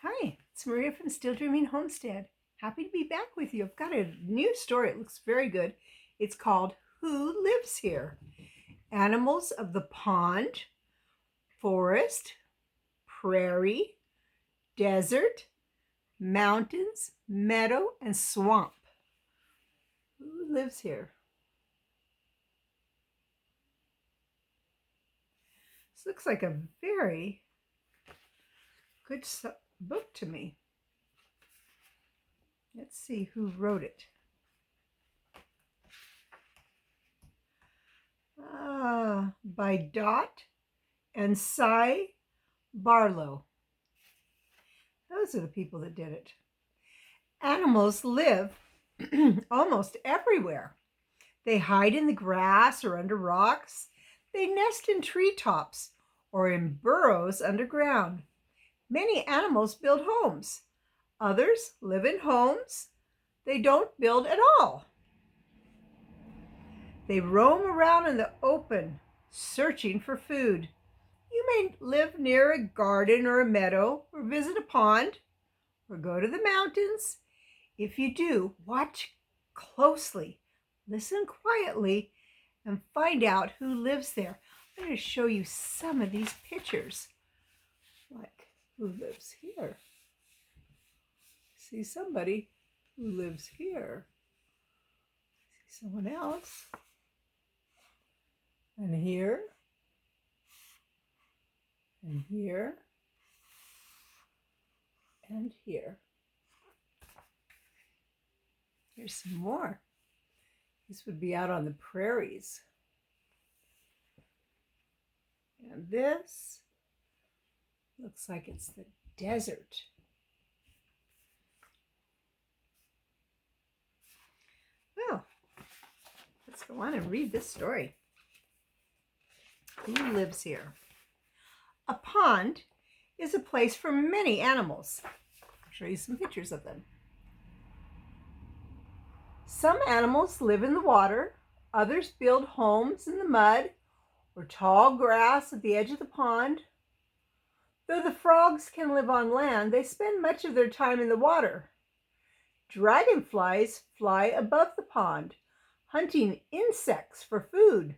Hi, it's Maria from Still Dreaming Homestead. Happy to be back with you. I've got a new story. It looks very good. It's called Who Lives Here? Animals of the pond, forest, prairie, desert, mountains, meadow, and swamp. Who lives here? This looks like a very good book to me. Let's see who wrote it. By Dot and Si Barlowe. Those are the people that did it. Animals live almost everywhere. They hide in the grass or under rocks. They nest in treetops or in burrows underground. Many animals build homes. Others live in homes they don't build at all. They roam around in the open, searching for food. You may live near a garden or a meadow, or visit a pond, or go to the mountains. If you do, watch closely, listen quietly, and find out who lives there. I'm going to show you some of these pictures. Like, who lives here? See somebody who lives here. See someone else. And here. And here. And here. Here's some more. This would be out on the prairies. And this looks like it's the desert. Well, let's go on and read this story. Who lives here? A pond is a place for many animals. I'll show you some pictures of them. Some animals live in the water. Others build homes in the mud or tall grass at the edge of the pond. Though the frogs can live on land, they spend much of their time in the water. Dragonflies fly above the pond, hunting insects for food.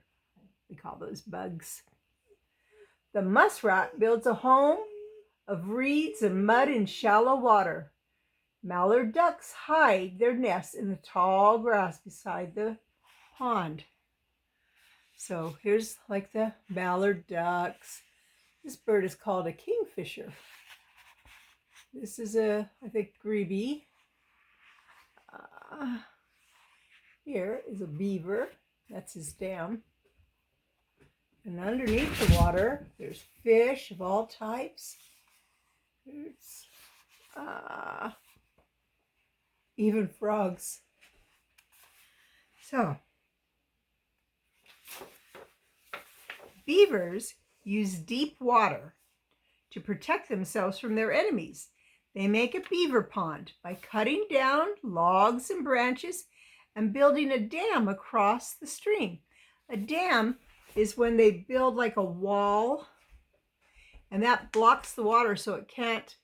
We call those bugs. The muskrat builds a home of reeds and mud in shallow water. Mallard ducks hide their nests in the tall grass beside the pond. So here's like the mallard ducks. This bird is called a kingfisher. This is I think, grebe. Here is a beaver. That's his dam. And underneath the water, there's fish of all types. There's even frogs. So, beavers use deep water to protect themselves from their enemies. They make a beaver pond by cutting down logs and branches and building a dam across the stream. A dam is when they build like a wall, and that blocks the water so it can't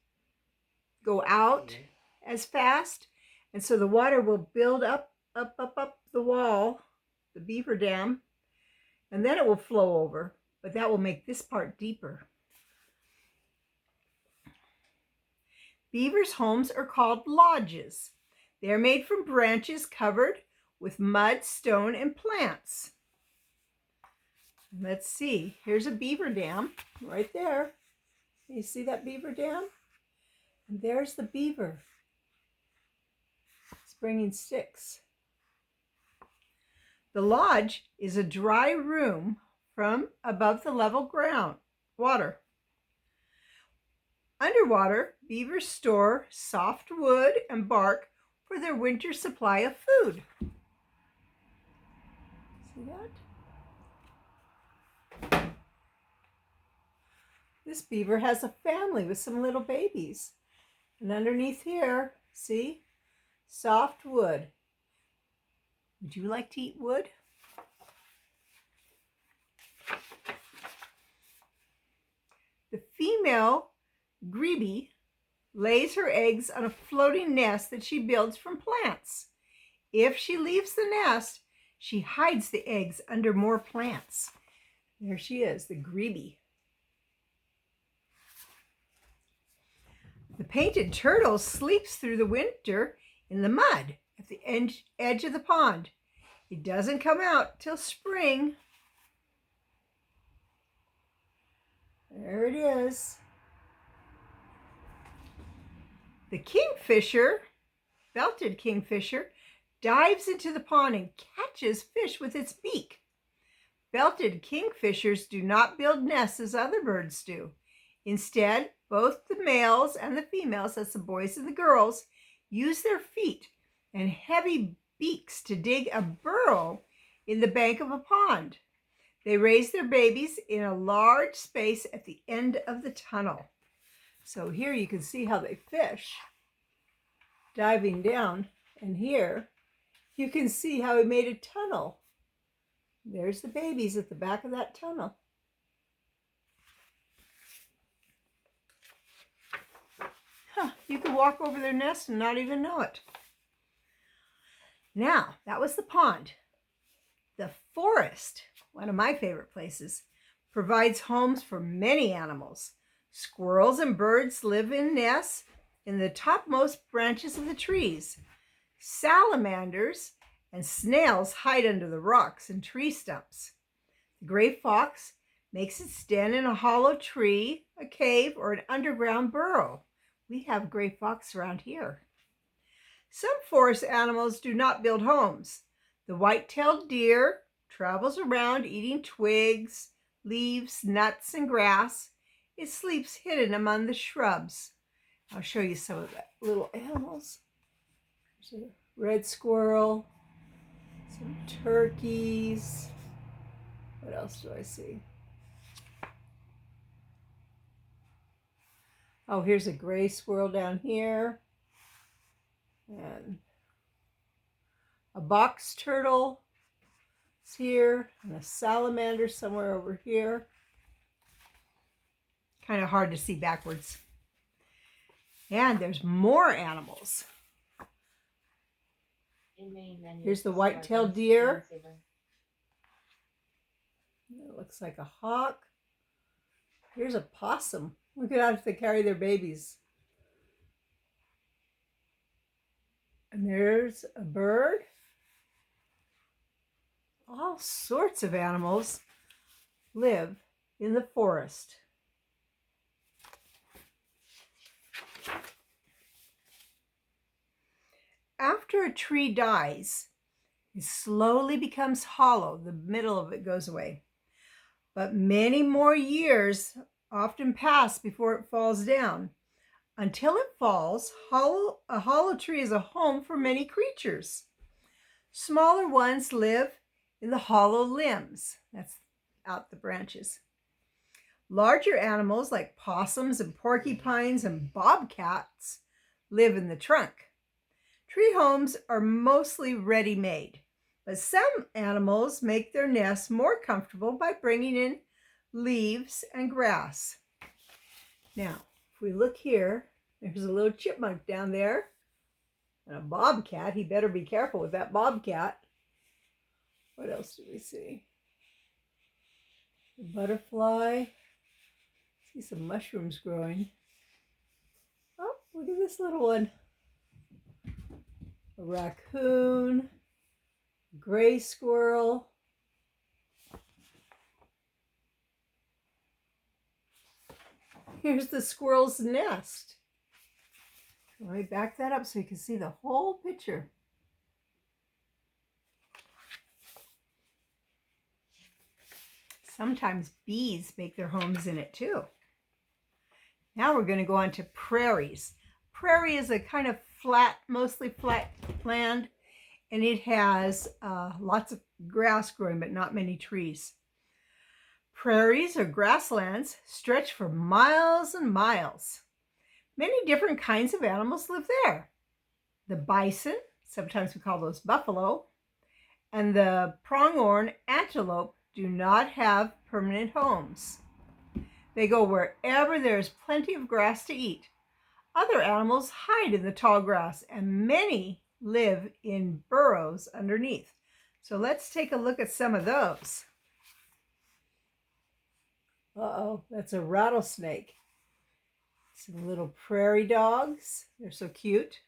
go out as fast. And so the water will build up the wall, the beaver dam, and then it will flow over, but that will make this part deeper. Beavers' homes are called lodges. They are made from branches covered with mud, stone, and plants. Let's see, here's a beaver dam right there. You see that beaver dam? And there's the beaver. It's bringing sticks. The lodge is a dry room from above the level ground, water. Underwater, beavers store soft wood and bark for their winter supply of food. See that? This beaver has a family with some little babies. And underneath here, see? Soft wood. Would you like to eat wood? The female grebe lays her eggs on a floating nest that she builds from plants. If she leaves the nest, she hides the eggs under more plants. There she is, the grebe. The painted turtle sleeps through the winter in the mud at the edge of the pond. It doesn't come out till spring. There it is. The kingfisher, belted kingfisher, dives into the pond and catches fish with its beak. Belted kingfishers do not build nests as other birds do. Instead, both the males and the females, that's the boys and the girls, use their feet and heavy beaks to dig a burrow in the bank of a pond. They raise their babies in a large space at the end of the tunnel. So here you can see how they fish, diving down, and here you can see how he made a tunnel. There's the babies at the back of that tunnel. You can walk over their nest and not even know it. Now, that was the pond. The forest, one of my favorite places, provides homes for many animals. Squirrels and birds live in nests in the topmost branches of the trees. Salamanders and snails hide under the rocks and tree stumps. The gray fox makes its den in a hollow tree, a cave, or an underground burrow. We have gray fox around here. Some forest animals do not build homes. The white-tailed deer travels around eating twigs, leaves, nuts, and grass. It sleeps hidden among the shrubs. I'll show you some of the little animals. There's a red squirrel, some turkeys. What else do I see? Oh, here's a gray squirrel down here. And a box turtle is here, and a salamander somewhere over here. Kind of hard to see backwards. And there's more animals. Here's the white-tailed deer. It looks like a hawk. Here's a possum. Look at how they carry their babies. And there's a bird. All sorts of animals live in the forest. After a tree dies, it slowly becomes hollow. The middle of it goes away. But many more years often pass before it falls down. Until it falls, a hollow tree is a home for many creatures. Smaller ones live in the hollow limbs. That's out the branches. Larger animals like possums and porcupines and bobcats live in the trunk. Tree homes are mostly ready-made, but some animals make their nests more comfortable by bringing in leaves and grass. Now, if we look here, there's a little chipmunk down there and a bobcat. He better be careful with that bobcat. What else do we see? The butterfly. See some mushrooms growing. Oh, look at this little one. A raccoon, a gray squirrel. Here's the squirrel's nest. Let me back that up so you can see the whole picture. Sometimes bees make their homes in it too. Now we're going to go on to prairies. Prairie is a kind of flat, mostly flat land, and it has lots of grass growing, but not many trees. Prairies or grasslands stretch for miles and miles. Many different kinds of animals live there. The bison, sometimes we call those buffalo, and the pronghorn antelope do not have permanent homes. They go wherever there's plenty of grass to eat. Other animals hide in the tall grass, and many live in burrows underneath. So let's take a look at some of those. Uh-oh, that's a rattlesnake. Some little prairie dogs. They're so cute.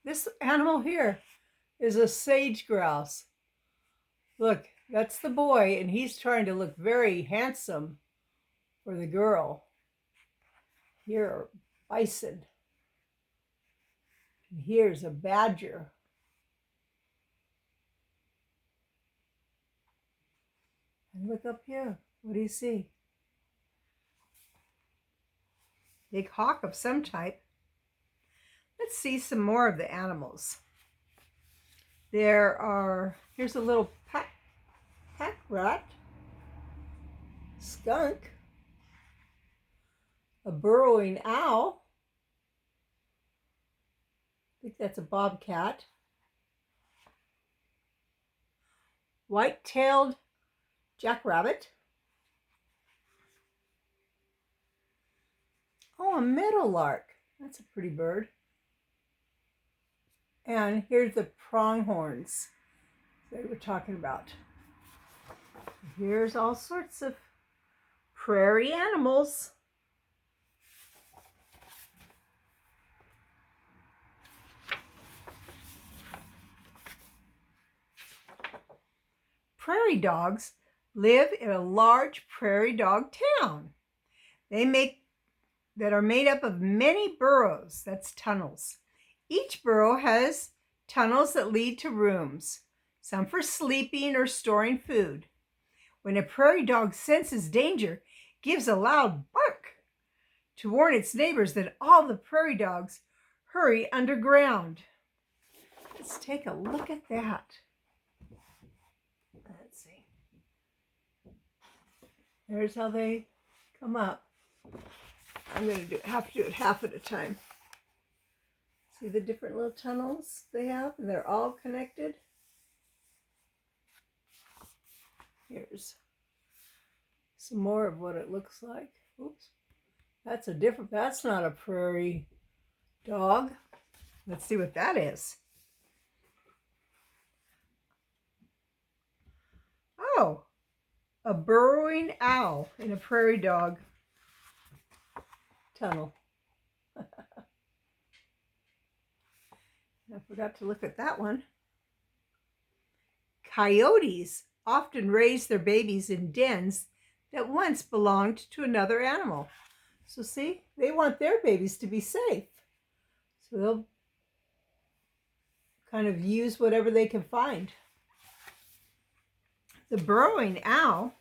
This animal here is a sage grouse. Look, that's the boy, and he's trying to look very handsome for the girl. Here are bison. And here's a badger. And look up here. What do you see? Big hawk of some type. Let's see some more of the animals. Here's a little pack rat, skunk, a burrowing owl. I think that's a bobcat. White-tailed jackrabbit. Oh, a meadowlark. That's a pretty bird. And here's the pronghorns they were talking about. Here's all sorts of prairie animals. Prairie dogs live in a large prairie dog town. That are made up of many burrows, that's tunnels. Each burrow has tunnels that lead to rooms, some for sleeping or storing food. When a prairie dog senses danger, it gives a loud bark to warn its neighbors that all the prairie dogs hurry underground. Let's take a look at that. Let's see. There's how they come up. I'm going to have to do it half at a time. See the different little tunnels they have? And they're all connected. Here's some more of what it looks like. Oops. That's not a prairie dog. Let's see what that is. Oh, a burrowing owl in a prairie dog tunnel. I forgot to look at that one. Coyotes often raise their babies in dens that once belonged to another animal. So see, they want their babies to be safe. So they'll kind of use whatever they can find. The burrowing owl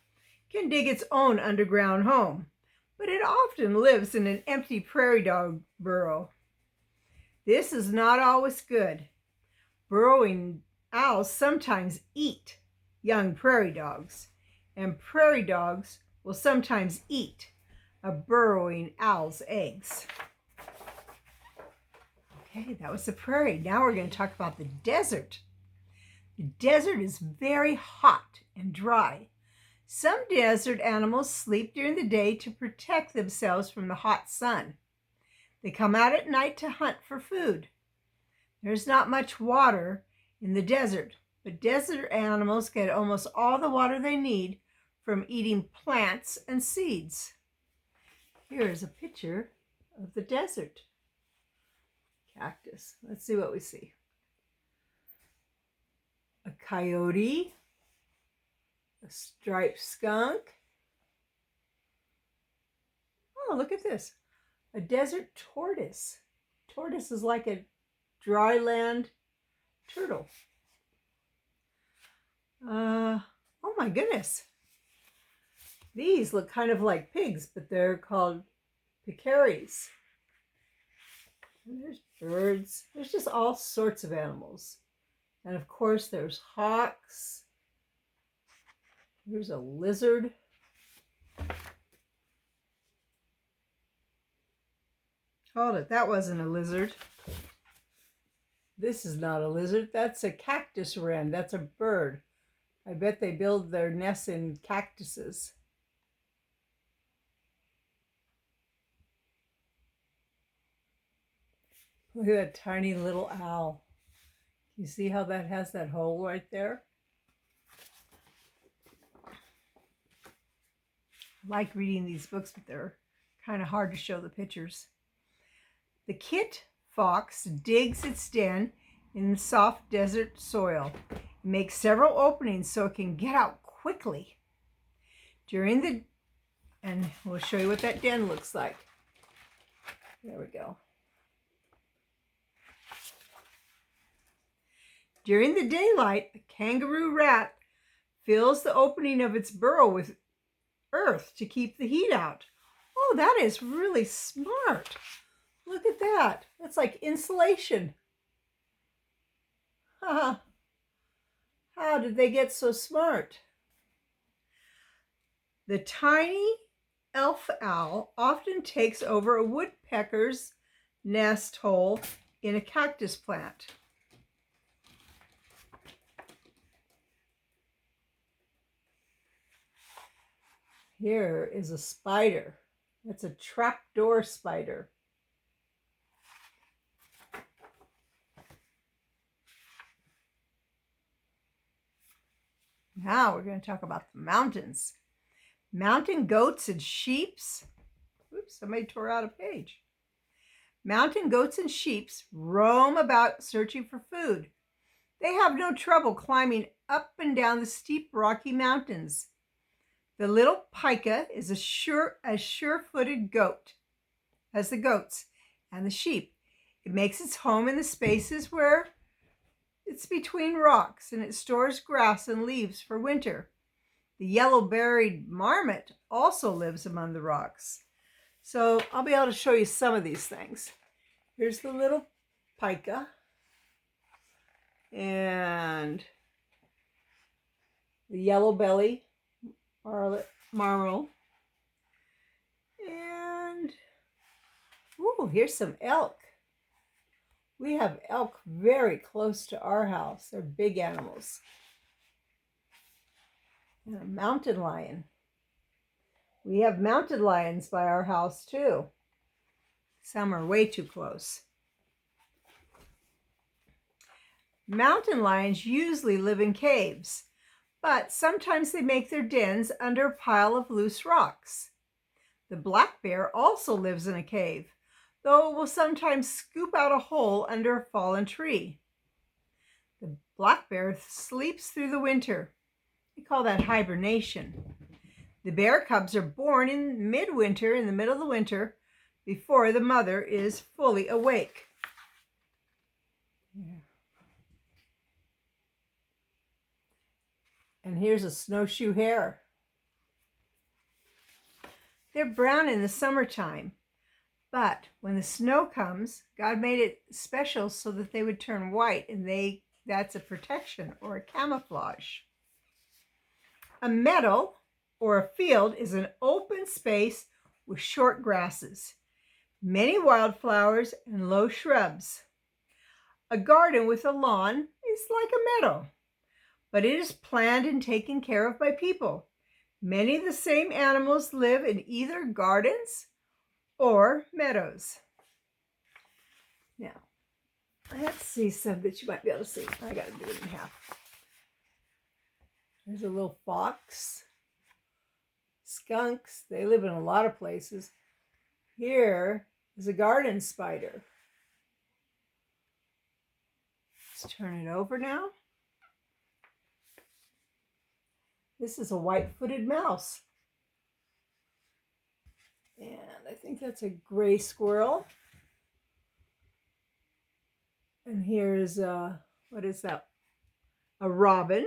can dig its own underground home, but it often lives in an empty prairie dog burrow. This is not always good. Burrowing owls sometimes eat young prairie dogs, and prairie dogs will sometimes eat a burrowing owl's eggs. Okay, that was the prairie. Now we're going to talk about the desert. The desert is very hot and dry. Some desert animals sleep during the day to protect themselves from the hot sun. They come out at night to hunt for food. There's not much water in the desert, but desert animals get almost all the water they need from eating plants and seeds. Here is a picture of the desert cactus. Let's see what we see. A coyote, a striped skunk. Oh, look at this. A desert tortoise. Tortoise is like a dry land turtle. Oh my goodness. These look kind of like pigs, but they're called peccaries. And there's birds. There's just all sorts of animals. And of course there's hawks. Here's a lizard. Hold it, that wasn't a lizard. This is not a lizard, that's a cactus wren. That's a bird. I bet they build their nests in cactuses. Look at that tiny little owl. You see how that has that hole right there? I like reading these books, but they're kind of hard to show the pictures. The kit fox digs its den in the soft desert soil. It makes several openings so it can get out quickly. And we'll show you what that den looks like. There we go. During the daylight, a kangaroo rat fills the opening of its burrow with earth to keep the heat out. Oh, that is really smart. Look at that. That's like insulation. How did they get so smart? The tiny elf owl often takes over a woodpecker's nest hole in a cactus plant. Here is a spider. That's a trapdoor spider. Now we're going to talk about the mountains. Mountain goats and sheep. Oops, somebody tore out a page. Mountain goats and sheep roam about searching for food. They have no trouble climbing up and down the steep rocky mountains. The little pika is as sure-footed goat as the goats and the sheep. It makes its home in the spaces where it's between rocks, and it stores grass and leaves for winter. The yellow-bellied marmot also lives among the rocks. So I'll be able to show you some of these things. Here's the little pika and the yellow-bellied marmot. And here's some elk. We have elk very close to our house. They're big animals. And a mountain lion. We have mountain lions by our house too. Some are way too close. Mountain lions usually live in caves, but sometimes they make their dens under a pile of loose rocks. The black bear also lives in a cave, though it will sometimes scoop out a hole under a fallen tree. The black bear sleeps through the winter. We call that hibernation. The bear cubs are born in midwinter, in the middle of the winter, before the mother is fully awake. And here's a snowshoe hare. They're brown in the summertime, but when the snow comes, God made it special so that they would turn white, and that's a protection or a camouflage. A meadow or a field is an open space with short grasses, many wildflowers, and low shrubs. A garden with a lawn is like a meadow, but it is planned and taken care of by people. Many of the same animals live in either gardens or meadows. Now, let's see some that you might be able to see. I got to do it in half. There's a little fox. Skunks, they live in a lot of places. Here is a garden spider. Let's turn it over now. This is a white-footed mouse. And I think that's a gray squirrel. And here's what is that? A robin.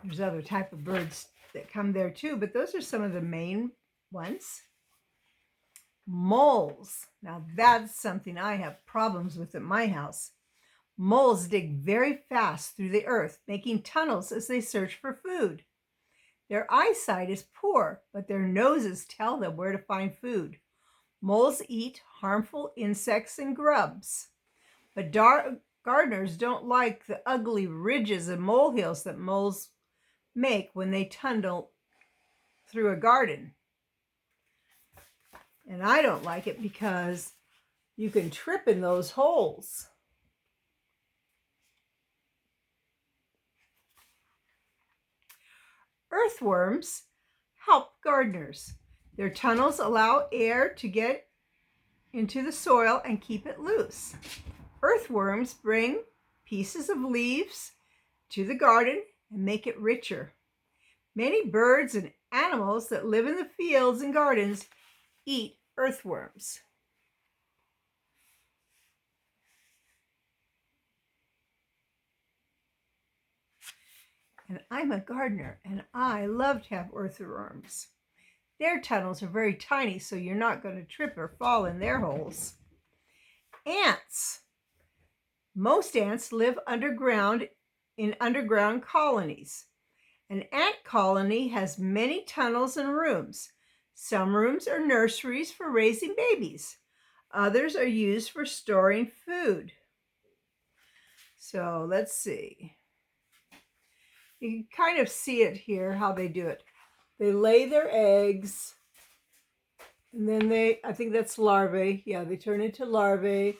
There's other type of birds that come there too, but those are some of the main ones. Moles. Now that's something I have problems with at my house. Moles dig very fast through the earth, making tunnels as they search for food. Their eyesight is poor, but their noses tell them where to find food. Moles eat harmful insects and grubs, but gardeners don't like the ugly ridges and molehills that moles make when they tunnel through a garden. And I don't like it because you can trip in those holes. Earthworms help gardeners. Their tunnels allow air to get into the soil and keep it loose. Earthworms bring pieces of leaves to the garden and make it richer. Many birds and animals that live in the fields and gardens eat earthworms. And I'm a gardener, and I love to have earthworms. Their tunnels are very tiny, so you're not going to trip or fall in their holes. Ants. Most ants live underground in underground colonies. An ant colony has many tunnels and rooms. Some rooms are nurseries for raising babies. Others are used for storing food. So let's see. You can kind of see it here, how they do it. They lay their eggs, and then I think that's larvae. Yeah, they turn into larvae.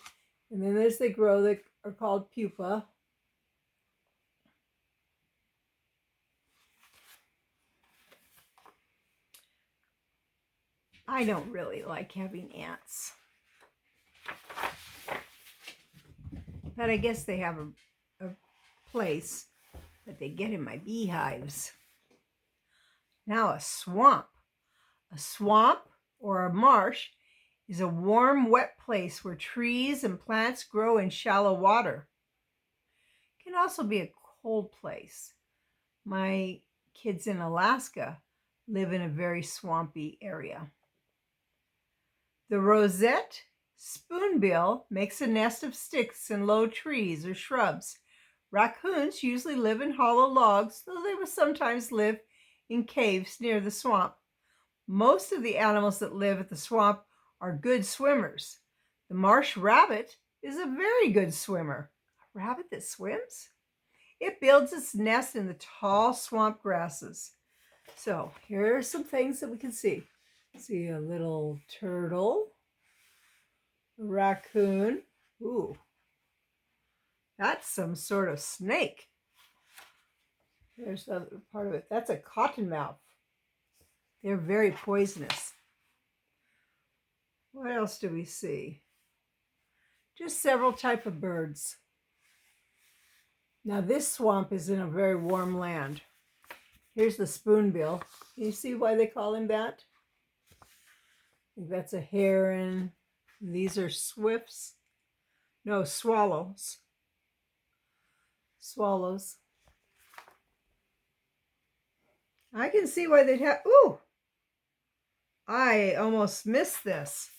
And then as they grow, they are called pupa. I don't really like having ants. But I guess they have a place that they get in my beehives. Now a swamp. A swamp or a marsh is a warm, wet place where trees and plants grow in shallow water. It can also be a cold place. My kids in Alaska live in a very swampy area. The rosette spoonbill makes a nest of sticks in low trees or shrubs. Raccoons usually live in hollow logs, though they will sometimes live in caves near the swamp. Most of the animals that live at the swamp are good swimmers. The marsh rabbit is a very good swimmer. A rabbit that swims? It builds its nest in the tall swamp grasses. So here are some things that we can see. See a little turtle, a raccoon. Ooh, that's some sort of snake. There's the other part of it. That's a cottonmouth. They're very poisonous. What else do we see? Just several types of birds. Now this swamp is in a very warm land. Here's the spoonbill. Can you see why they call him that? I think that's a heron. These are swifts. No, swallows. Swallows. I can see why they'd have... Ooh! I almost missed this.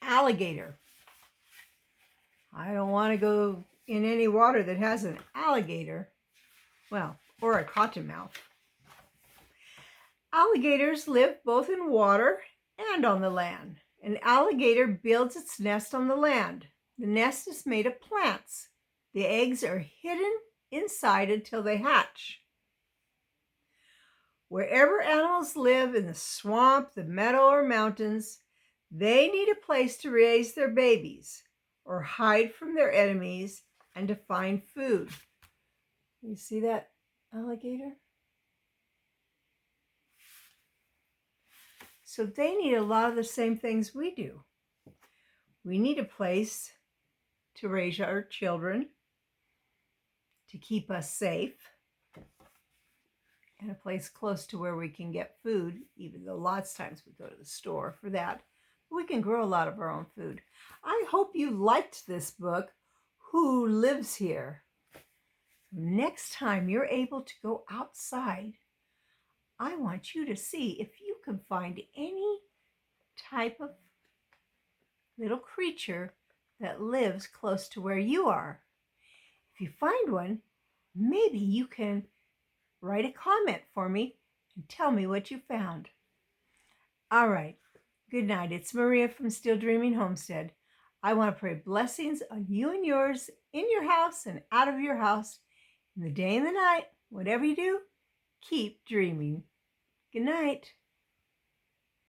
Alligator. I don't want to go in any water that has an alligator. Well, or a cottonmouth. Alligators live both in water and on the land. An alligator builds its nest on the land. The nest is made of plants. The eggs are hidden inside until they hatch. Wherever animals live, in the swamp, the meadow, or mountains, they need a place to raise their babies or hide from their enemies and to find food. You see that alligator? So they need a lot of the same things we do. We need a place to raise our children, to keep us safe, and a place close to where we can get food, even though lots of times we go to the store for that. We can grow a lot of our own food. I hope you liked this book, Who Lives Here? Next time you're able to go outside, I want you to see if you can find any type of little creature that lives close to where you are. If you find one, maybe you can write a comment for me and tell me what you found. All right. Good night. It's Maria from Still Dreaming Homestead. I want to pray blessings on you and yours, in your house and out of your house, in the day and the night. Whatever you do, keep dreaming. Good night.